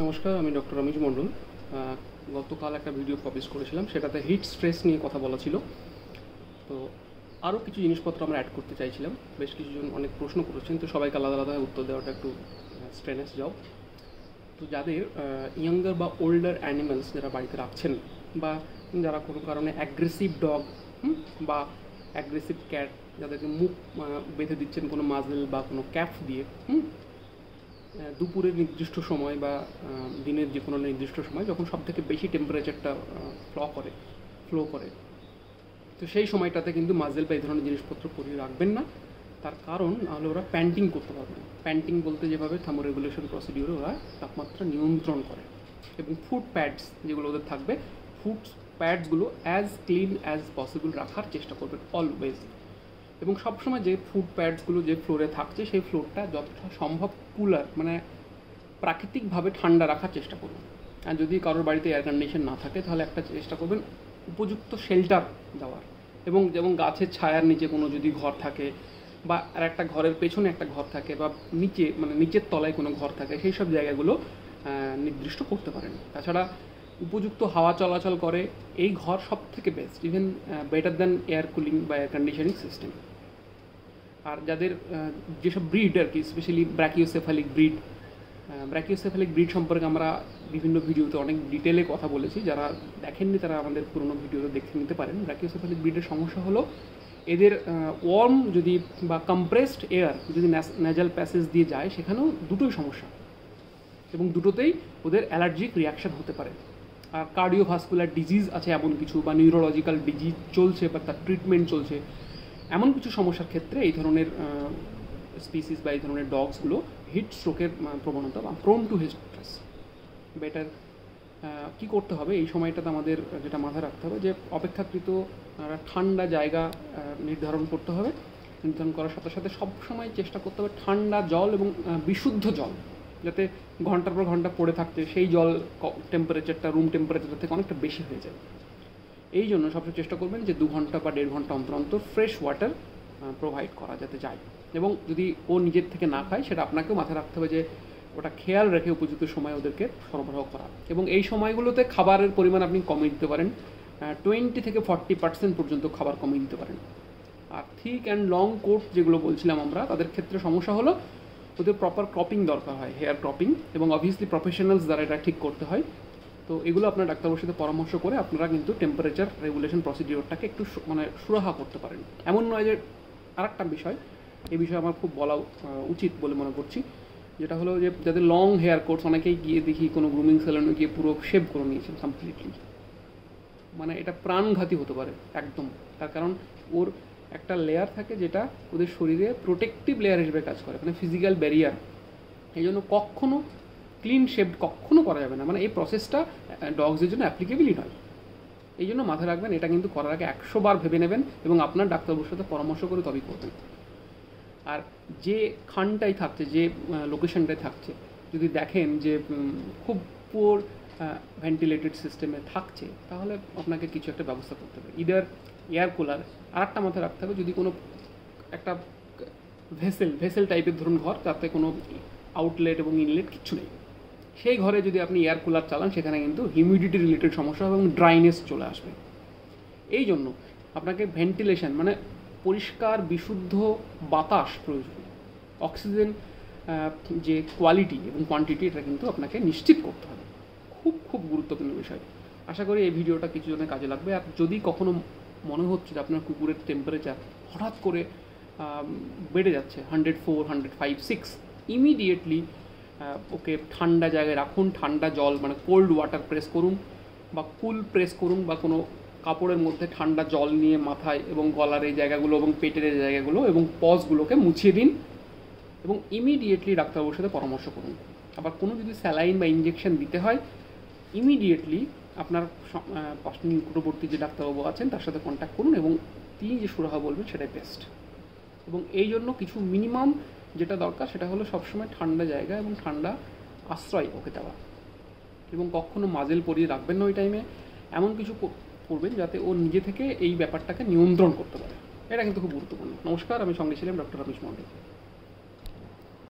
নমস্কার, আমি ডক্টর রমেশ মণ্ডল। গতকাল একটা ভিডিও পাবলিশ করেছিলাম, সেটাতে হিট স্ট্রেস নিয়ে কথা বলা ছিল। তো আরও কিছু জিনিসপত্র আমরা অ্যাড করতে চাইছিলাম। বেশ কিছুজন অনেক প্রশ্ন করেছেন, তো সবাইকে আলাদা আলাদাভাবে উত্তর দেওয়াটা একটু স্ট্রেনাস জব। তো যাদের ইয়াঙ্গার বা ওল্ডার অ্যানিমালস যারা বাড়িতে রাখছেন, বা যারা কোনো কারণে অ্যাগ্রেসিভ ডগ বা অ্যাগ্রেসিভ ক্যাট, যাদেরকে মুখ বেঁধে দিচ্ছেন কোনো মাজেল বা কোনো ক্যাপ দিয়ে, দুপুরের নির্দিষ্ট সময় বা দিনের যে কোনো নির্দিষ্ট সময় যখন সবথেকে বেশি টেম্পারেচারটা ফ্লো করে, তো সেই সময়টাতে কিন্তু মাজেল বা এই ধরনের জিনিসপত্র পরিয়ে রাখবেন না। তার কারণ নাহলে ওরা প্যান্টিং করতে পারবে না। প্যান্টিং বলতে যেভাবে থার্মোরেগুলেশন প্রসিডিওরে ওরা তাপমাত্রা নিয়ন্ত্রণ করে। এবং ফুড প্যাডস যেগুলো ওদের থাকবে, ফুড প্যাডসগুলো অ্যাজ ক্লিন অ্যাজ পসিবল রাখার চেষ্টা করবেন অলওয়েজ। এবং সবসময় যে ফুড প্যাডসগুলো যে ফ্লোরে থাকছে সেই ফ্লোরটা যতটা সম্ভব কুলার, মানে প্রাকৃতিকভাবে ঠান্ডা রাখার চেষ্টা করুন। আর যদি কারোর বাড়িতে এয়ার কন্ডিশন না থাকে, তাহলে একটা চেষ্টা করবেন উপযুক্ত শেল্টার দেওয়ার। এবং যেমন গাছের ছায়ার নিচে কোনো যদি ঘর থাকে, বা আর একটা ঘরের পেছনে একটা ঘর থাকে, বা নিচে মানে নিচের তলায় কোনো ঘর থাকে, সেই সব জায়গাগুলো নির্দিষ্ট করতে পারেন। তাছাড়া উপযুক্ত হাওয়া চলাচল করে এই ঘর সব থেকে best, even better than air cooling বা এয়ার কন্ডিশনিং সিস্টেম। আর যাদের যেসব ব্রিড আর কি, স্পেশালি ব্র্যাকিওসেফালিক ব্রিড সম্পর্কে আমরা বিভিন্ন ভিডিওতে অনেক ডিটেলে কথা বলেছি। যারা দেখেননি তারা আমাদের পুরোনো ভিডিওতে দেখে নিতে পারেন। ব্র্যাকিওসেফালিক ব্রিডের সমস্যা হলো এদের ওয়ার্ম যদি বা কম্প্রেসড এয়ার যদি ন্যাজাল প্যাসেজ দিয়ে যায়, সেখানেও দুটোই সমস্যা, এবং দুটোতেই ওদের অ্যালার্জিক রিয়াকশান হতে পারে। আর কার্ডিওভাস্কুলার ডিজিজ আছে এমন কিছু, বা নিউরোলজিক্যাল ডিজিজ চলছে বা তার ট্রিটমেন্ট চলছে, এমন কিছু সমস্যার ক্ষেত্রে এই ধরনের স্পিসিস বা এই ধরনের ডগসগুলো হিট স্ট্রোকের প্রবণতা বা prone to heat stress. Better কী করতে হবে এই সময়টাতে আমাদের যেটা মাথায় রাখতে হবে, যে অপেক্ষাকৃত ঠান্ডা জায়গা নির্ধারণ করতে হবে। নির্ধারণ করার সাথে সাথে সবসময় চেষ্টা করতে হবে ঠান্ডা জল এবং বিশুদ্ধ জল, যাতে ঘন্টার পর ঘন্টা পড়ে থাকতে সেই জল টেম্পারেচারটা রুম টেম্পারেচার থেকে অনেকটা বেশি হয়ে যায়। এই জন্য সবসময় চেষ্টা করবেন যে 2 ঘন্টা বা 1.5 ঘন্টা অন্তর অন্তর ফ্রেশ ওয়াটার প্রোভাইড করা যাতে যায়। এবং যদি ও নিজের থেকে না খায়, সেটা আপনাকেও মাথায় রাখতে হবে যে ওটা খেয়াল রেখে উপযুক্ত সময় ওদেরকে সরবরাহ করা। এবং এই সময়গুলোতে খাবারের পরিমাণ আপনি কমিয়ে দিতে পারেন, 20 থেকে 40% পর্যন্ত খাবার কমিয়ে দিতে পারেন। আর থিক অ্যান্ড লং কোট যেগুলো বলছিলাম আমরা, তাদের ক্ষেত্রে সমস্যা হলো ওদের প্রপার ক্রপিং দরকার হয়, হেয়ার ক্রপিং, এবং অবভিয়াসলি প্রফেশনালস দ্বারা এটা ঠিক করতে হয়। তো এগুলো আপনার ডাক্তারবাবুর সাথে পরামর্শ করে আপনারা কিন্তু টেম্পারেচার রেগুলেশন প্রসিডিওরটাকে একটু সুরাহা করতে পারেন। এমন নয় যে, আরেকটা বিষয়, এই বিষয়ে আমার খুব বলা উচিত বলে মনে করছি, যেটা হলো যে যাদের লং হেয়ার কোটস, অনেকেই গিয়ে দেখি কোনো গ্রুমিং সেলুনে গিয়ে পুরো শেভ করে নিয়েছেন কমপ্লিটলি। মানে এটা প্রাণঘাতী হতে পারে একদম। তার কারণ ওর একটা লেয়ার থাকে যেটা ওদের শরীরে প্রোটেক্টিভ লেয়ার হিসেবে কাজ করে, মানে ফিজিক্যাল ব্যারিয়ার। এই জন্য কখনো ক্লিন শেভ কখনো করা যাবে না, মানে এই প্রসেসটা ডগসের জন্য অ্যাপ্লিকেবলই নয়। এই জন্য মাথায় রাখবেন, এটা কিন্তু করার আগে 100 বার ভেবে নেবেন এবং আপনার ডাক্তারবাবুর সাথে পরামর্শ করে তবেই করবেন। আর যে খানটাই থাকছে, যে লোকেশনটাই থাকছে, যদি দেখেন যে খুব পুয়ার ভেন্টিলেটেড সিস্টেমে থাকছে, তাহলে আপনাকে কিছু একটা ব্যবস্থা করতে হবে, ইদার এয়ার কুলার। আর একটা মাথায় রাখতে হবে, যদি কোনো একটা ভেসেল টাইপের ধরুন ঘর, তাতে কোনো আউটলেট এবং ইনলেট কিচ্ছু নেই, সেই ঘরে যদি আপনি এয়ার কুলার চালান, সেখানে কিন্তু হিউমিডিটি রিলেটেড সমস্যা এবং ড্রাইনেস চলে আসবে। এই জন্য আপনাকে ভেন্টিলেশন, মানে পরিষ্কার বিশুদ্ধ বাতাস প্রয়োজন, অক্সিজেন যে কোয়ালিটি এবং কোয়ান্টিটি, এটা কিন্তু আপনাকে নিশ্চিত করতে হবে। খুব খুব গুরুত্বপূর্ণ বিষয়। আশা করি এই ভিডিওটা কিছু জনের কাজে লাগবে। আর যদি কখনো মনে হচ্ছে যে আপনার কুকুরের টেম্পারেচার হঠাৎ করে বেড়ে যাচ্ছে 104, 105, 6, ইমিডিয়েটলি ওকে ঠান্ডা জায়গায় রাখুন। ঠান্ডা জল, মানে কোল্ড ওয়াটার প্রেস করুন, বা কুল প্রেস করুন, বা কোনো কাপড়ের মধ্যে ঠান্ডা জল নিয়ে মাথায় এবং গলার এই জায়গাগুলো এবং পেটের এই জায়গাগুলো এবং পজগুলোকে মুছিয়ে দিন, এবং ইমিডিয়েটলি ডাক্তারবাবুর সাথে পরামর্শ করুন। আবার কোনো যদি স্যালাইন বা ইঞ্জেকশন দিতে হয়, ইমিডিয়েটলি আপনার নিকটবর্তী যে ডাক্তারবাবু আছেন তার সাথে কন্ট্যাক্ট করুন, এবং তিনি যে সুরাহা বলবেন সেটাই বেস্ট। এবং এই জন্য কিছু মিনিমাম যেটা দরকার, সেটা হলো সবসময় ঠান্ডা জায়গা এবং ঠান্ডা আশ্রয় ওকে দেওয়া, এবং কখনো মাজেল পরিয়ে রাখবেন না ওই টাইমে। এমন কিছু করবেন যাতে ও নিজে থেকে এই ব্যাপারটাকে নিয়ন্ত্রণ করতে পারে। এটা কিন্তু খুব গুরুত্বপূর্ণ। নমস্কার, আমি সঙ্গে ছিলাম ডক্টর রমেশ মণ্ডল।